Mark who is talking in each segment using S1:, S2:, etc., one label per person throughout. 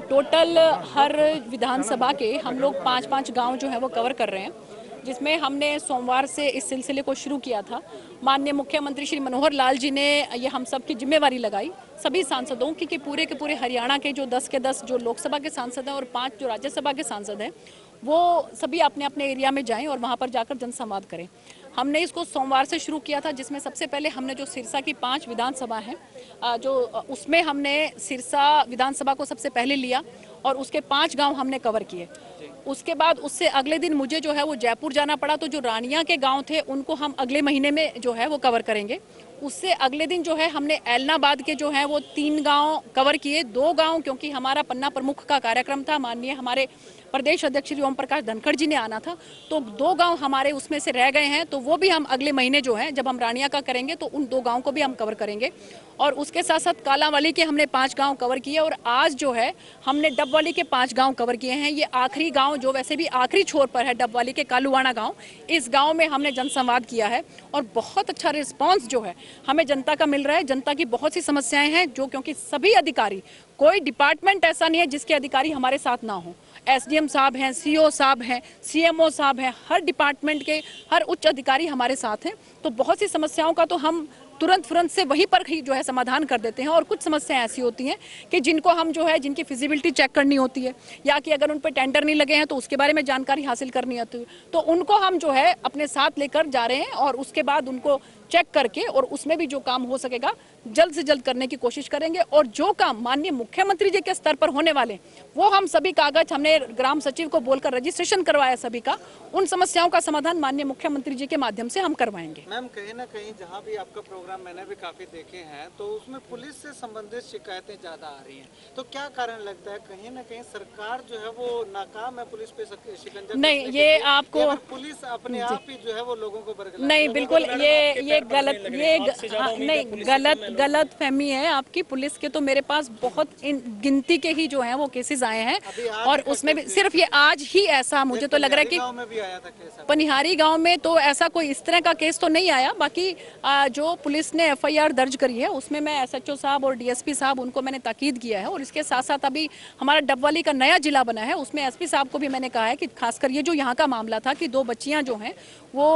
S1: Total हर विधानसभा के हम लोग 5-5 गांव जो है वो कवर कर रहे हैं, जिसमें हमने सोमवार से इस सिलसिले को शुरू किया था। माननीय मुख्यमंत्री श्री मनोहर लाल जी ने ये हम सब की जिम्मेवारी लगाई, सभी सांसदों की, कि पूरे के पूरे हरियाणा के जो 10 के 10 जो लोकसभा के सांसद हैं और 5 जो राज्यसभा के सांसद हैं, वो सभी अपने अपने एरिया में जाएं और वहाँ पर जाकर जनसंवाद करें। हमने इसको सोमवार से शुरू किया था, जिसमें सबसे पहले हमने जो सिरसा की 5 विधानसभा हैं, जो उसमें हमने सिरसा विधानसभा को सबसे पहले लिया और उसके 5 गांव हमने कवर किए। उसके बाद उससे अगले दिन मुझे जो है वो जयपुर जाना पड़ा, तो जो रानिया के गांव थे उनको हम अगले महीने में जो है वो कवर करेंगे। उससे अगले दिन जो है हमने ऐलनाबाद के जो है वो 3 गांव कवर किए। 2 गांव क्योंकि हमारा पन्ना प्रमुख का कार्यक्रम था, माननीय हमारे प्रदेश अध्यक्ष श्री ओम प्रकाश धनखड़ जी ने आना था, तो 2 गांव हमारे उसमें से रह गए हैं, तो वो भी हम अगले महीने जो है जब हम रानिया का करेंगे तो उन 2 गांव को भी हम कवर करेंगे। और उसके साथ साथ कालांवाली के हमने 5 गांव कवर किए और आज जो है हमने डबवाली के 5 गांव कवर किए हैं। ये आखिरी गांव जो वैसे भी आखिरी छोर पर है, डबवाली के कालूवाना गांव, इस गांव में हमने जनसंवाद किया है और बहुत अच्छा रिस्पांस जो है हमें जनता का मिल रहा है। जनता की बहुत सी समस्याएं हैं जो, क्योंकि सभी अधिकारी, कोई डिपार्टमेंट ऐसा नहीं है जिसके अधिकारी हमारे साथ ना हो। एसडीएम साहब हैं, सीओ साहब हैं, सीएमओ साहब हैं, हर डिपार्टमेंट के हर उच्च अधिकारी हमारे साथ हैं। तो बहुत सी समस्याओं का तो हम तुरंत से वहीं पर ही जो है समाधान कर देते हैं। और कुछ समस्याएं ऐसी होती हैं कि जिनको हम जो है, जिनकी फिजिबिलिटी चेक करनी होती है या कि अगर उन पर टेंडर नहीं लगे हैं तो उसके बारे में जानकारी हासिल करनी होती है, तो उनको हम जो है अपने साथ लेकर जा रहे हैं और उसके बाद उनको चेक करके और उसमें भी जो काम हो सकेगा जल्द से जल्द करने की कोशिश करेंगे। और जो काम माननीय मुख्यमंत्री जी के स्तर पर होने वाले, वो हम सभी कागज हमने ग्राम सचिव को बोलकर रजिस्ट्रेशन करवाया सभी का, उन समस्याओं का समाधान माननीय मुख्यमंत्री जी के माध्यम से हम करवाएंगे।
S2: मैम, कहीं ना कहीं जहाँ भी आपका प्रोग्राम मैंने भी काफी देखे हैं, तो उसमें पुलिस से संबंधित शिकायतें ज्यादा आ रही हैं, तो क्या कारण लगता है? कहीं ना कहीं सरकार जो है वो नाकाम है पुलिस पे शिकंजा?
S1: नहीं, ये आपको
S2: पुलिस अपने आप ही जो है वो लोगों को बरगला? नहीं,
S1: बिल्कुल ये गलत फहमी है आपकी। पुलिस के तो मेरे पास बहुत गिनती के ही जो हैं वो केसेस आए हैं और उसमें भी सिर्फ ये आज ही ऐसा मुझे तो लग रहा है कि
S2: गांव में भी आया था केस।
S1: पनिहारी गांव में तो ऐसा कोई इस तरह का केस तो नहीं आया। बाकी जो पुलिस ने एफआईआर दर्ज करी है उसमें मैं एसएचओ साहब और डीएसपी साहब, उनको मैंने ताकीद किया है। और इसके साथ साथ अभी हमारा डबवाली का नया जिला बना है, उसमें एसपी साहब को भी मैंने कहा है कि खासकर ये जो यहाँ का मामला था कि 2 बच्चियाँ जो हैं वो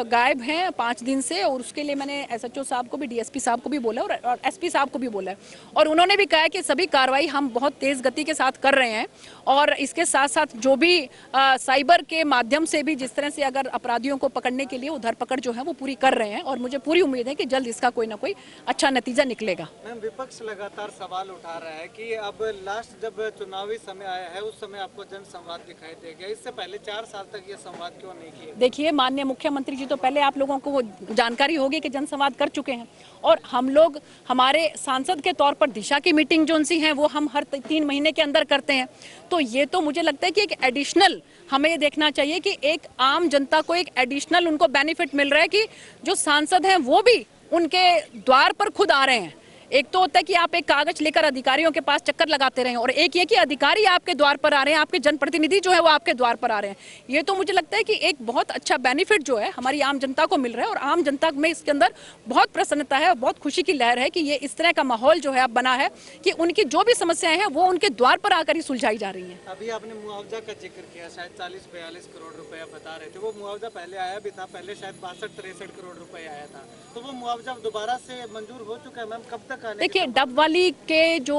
S1: गायब हैं 5 दिन से, और उसके लिए मैंने एसएचओ साहब को भी, डीएसपी साहब को भी बोला और एसपी साहब को भी बोला है। और उन्होंने भी कहा है कि सभी कार्रवाई हम बहुत तेज गति के साथ कर रहे हैं। और इसके साथ साथ जो भी साइबर के माध्यम से भी जिस तरह से अगर अपराधियों को पकड़ने के लिए उधर पकड़ जो है वो पूरी कर रहे हैं, और मुझे पूरी उम्मीद है कि जल्द इसका कोई ना कोई अच्छा नतीजा निकलेगा।
S2: मैम, विपक्ष लगातार सवाल उठा रहा है कि अब लास्ट जब चुनावी समय आया है उस समय आपको जनसंवाद दिखाई देगा, इससे पहले 4 साल तक ये संवाद क्यों नहीं किया? देखिए,
S1: माननीय मुख्यमंत्री जी तो पहले आप लोगों को वो जानकारी होगी कि जनसंवाद कर चुके हैं, और हम लोग हमारे सांसद के तौर पर दिशा की मीटिंग जो सी हैं वो हम हर 3 महीने के अंदर करते हैं। तो ये तो मुझे लगता है कि एक एडिशनल हमें ये देखना चाहिए कि एक आम जनता को एक एडिशनल उनको बेनिफिट मिल रहा है कि जो सांसद हैं वो भी उनके द्वार पर खुद आ रहे हैं। एक तो होता है कि आप एक कागज लेकर अधिकारियों के पास चक्कर लगाते रहें, और एक ये कि अधिकारी आपके द्वार पर आ रहे हैं, आपके जनप्रतिनिधि जो है वो आपके द्वार पर आ रहे हैं। ये तो मुझे लगता है कि एक बहुत अच्छा बेनिफिट जो है हमारी आम जनता को मिल रहा है, और आम जनता में इसके अंदर बहुत प्रसन्नता है, बहुत खुशी की लहर है कि ये इस तरह का माहौल जो है अब बना है कि उनकी जो भी समस्याएं हैं वो उनके द्वार पर आकर ही सुलझाई जा रही है।
S2: अभी आपने मुआवजा का जिक्र किया, शायद 40-42 करोड़ रुपया बता रहे थे, वो मुआवजा पहले आया भी था, पहले शायद 62-63 करोड़ रुपए आया था, तो वो मुआवजा दोबारा से मंजूर हो चुका है? मैम, कब तक आने?
S1: देखिए, डबवाली के जो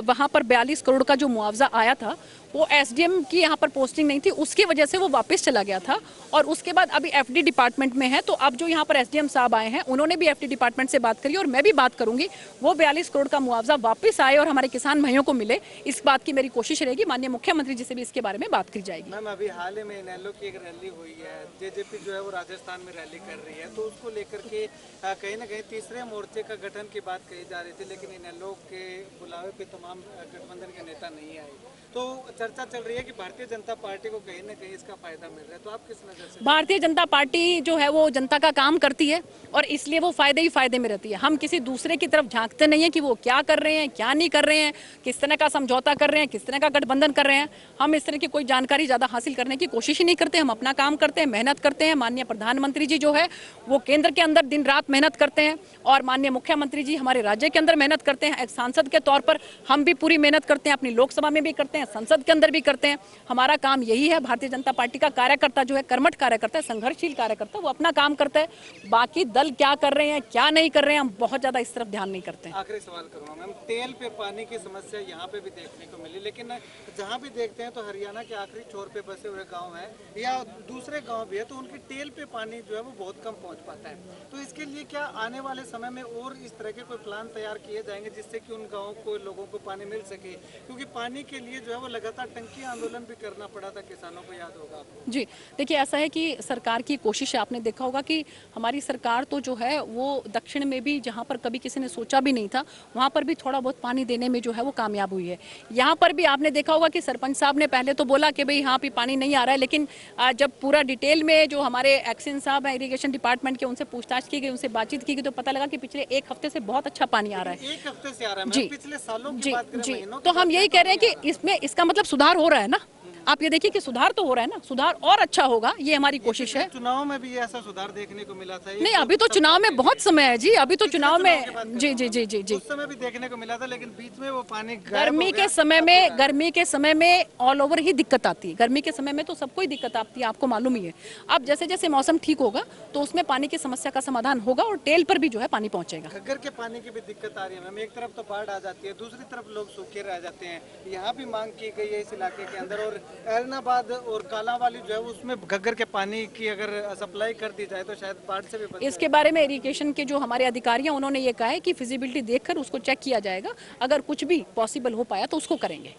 S1: वहाँ पर 42 करोड़ का जो मुआवजा आया था वो एसडीएम की यहाँ पर पोस्टिंग नहीं थी, उसकी वजह से वो वापस चला गया था। और उसके बाद अभी एफडी डिपार्टमेंट में है, तो अब जो यहाँ पर एसडीएम साहब आए हैं उन्होंने भी एफडी डिपार्टमेंट से बात करी, और मैं भी बात करूंगी वो 42 करोड़ का मुआवजा वापस आए और हमारे किसान भाइयों को मिले, इस बात की मेरी कोशिश रहेगी। माननीय मुख्यमंत्री जी से भी इसके बारे में बात की जाएगी।
S2: मैम, अभी हाल ही में इनेलो की एक रैली हुई है, जेजेपी जो है वो राजस्थान में रैली कर रही है, तो उसको लेकर के कहीं ना कहीं तीसरे मोर्चे का गठन की बात कही जा रही थी, लेकिन इनेलो के बुलावे पे तमाम गठबंधन के नेता नहीं आए, तो चर्चा चल रही है कि भारतीय जनता पार्टी को कहीं ना कहीं इसका फायदा मिल रहा है, तो आप किस नजर से?
S1: भारतीय जनता पार्टी जो है वो जनता का काम करती है और इसलिए वो फायदे ही फायदे में रहती है। हम किसी दूसरे की तरफ झांकते नहीं है कि वो क्या कर रहे हैं, क्या नहीं कर रहे हैं, किस तरह का समझौता कर रहे हैं, किस तरह का गठबंधन कर रहे हैं। हम इस तरह की कोई जानकारी ज्यादा हासिल करने की कोशिश ही नहीं करते। हम अपना काम करते हैं, मेहनत करते हैं। माननीय प्रधानमंत्री जी जो है वो केंद्र के अंदर दिन रात मेहनत करते हैं, और माननीय मुख्यमंत्री जी हमारे राज्य राज्य के अंदर मेहनत करते हैं, एक सांसद के तौर पर हम भी पूरी मेहनत करते हैं, अपनी लोकसभा में भी करते हैं, संसद के अंदर भी करते हैं। हमारा काम यही है, भारतीय जनता पार्टी का कार्यकर्ता जो है, कर्मठ कार्यकर्ता है, संघर्षशील कार्यकर्ता, वो अपना काम करता है। बाकी दल क्या कर रहे हैं, क्या नहीं कर रहे हैं, हम बहुत ज्यादा इस तरफ ध्यान नहीं करते हैं।
S2: आखिरी सवाल करूंगा मैम, तेल पे पानी की समस्या यहाँ पे भी देखने को मिली, लेकिन जहाँ भी देखते हैं तो हरियाणा के आखिरी छोर पे बसे हुए गांव है या दूसरे गांव भी है, तो उनकी टेल पे पानी जो है वो बहुत कम पहुंच पाता है। तो इसके लिए क्या आने वाले समय में और इस तरह के कोई प्लान तैयार किए जाएंगे जिससे कि उन गाँव को, लोगों को पानी मिल सके? क्योंकि पानी के लिए जो है वो लगातार टंकी आंदोलन भी करना पड़ा था किसानों को, याद होगा आपको।
S1: जी देखिए, ऐसा है कि सरकार की कोशिश है, आपने देखा होगा कि हमारी सरकार तो जो है वो दक्षिण में भी, जहाँ पर कभी किसी ने सोचा भी नहीं था, वहाँ पर भी थोड़ा बहुत पानी देने में जो है वो कामयाब हुई है। यहाँ पर भी आपने देखा होगा कि सरपंच साहब ने पहले तो बोला कि भाई यहाँ पे पानी नहीं आ रहा है, लेकिन जब पूरा डिटेल में जो हमारे एक्शन साहब हैं इरिगेशन डिपार्टमेंट के, उनसे पूछताछ की गई, उनसे बातचीत की गई, तो पता लगा कि पिछले एक हफ्ते से बहुत अच्छा पानी आ रहा है।
S2: एक हफ्ते से आ रहा है
S1: जी,
S2: पिछले सालों की
S1: जी,
S2: बात करें,
S1: जी।
S2: महीनों
S1: तो
S2: की
S1: हम
S2: बात
S1: यही
S2: करें
S1: कह रहे हैं कि इसमें इसका मतलब सुधार हो रहा है ना। आप ये देखिए कि सुधार तो हो रहा है ना, सुधार और अच्छा होगा, ये हमारी कोशिश है।
S2: चुनाव में भी ऐसा सुधार देखने को मिला था।
S1: नहीं, अभी तो चुनाव में बहुत समय है जी, अभी तो चुनाव में जी जी जी जी जी
S2: उस समय भी देखने को मिला था, लेकिन बीच में वो पानी
S1: गर्मी के समय में ऑल ओवर ही दिक्कत आती है। गर्मी के समय में तो सबको ही दिक्कत आती है, आपको मालूम ही है। अब जैसे जैसे मौसम ठीक होगा तो उसमें पानी की समस्या का समाधान होगा और टेल पर भी जो है पानी पहुंचेगा।
S2: घग्गर के पानी की भी दिक्कत आ रही है मैम, एक तरफ तो बाढ़ आ जाती है, दूसरी तरफ लोग सूखे रह जाते हैं। यहाँ भी मांग की गई है इस इलाके के अंदर, और ऐलनाबाद और कालांवाली जो है उसमें घग्गर के पानी की अगर सप्लाई कर दी जाए तो शायद बाढ़ से भी बच जाए।
S1: इसके बारे में इरिगेशन के जो हमारे अधिकारी हैं उन्होंने ये कहा है कि फिजिबिलिटी देखकर उसको चेक किया जाएगा, अगर कुछ भी पॉसिबल हो पाया तो उसको करेंगे।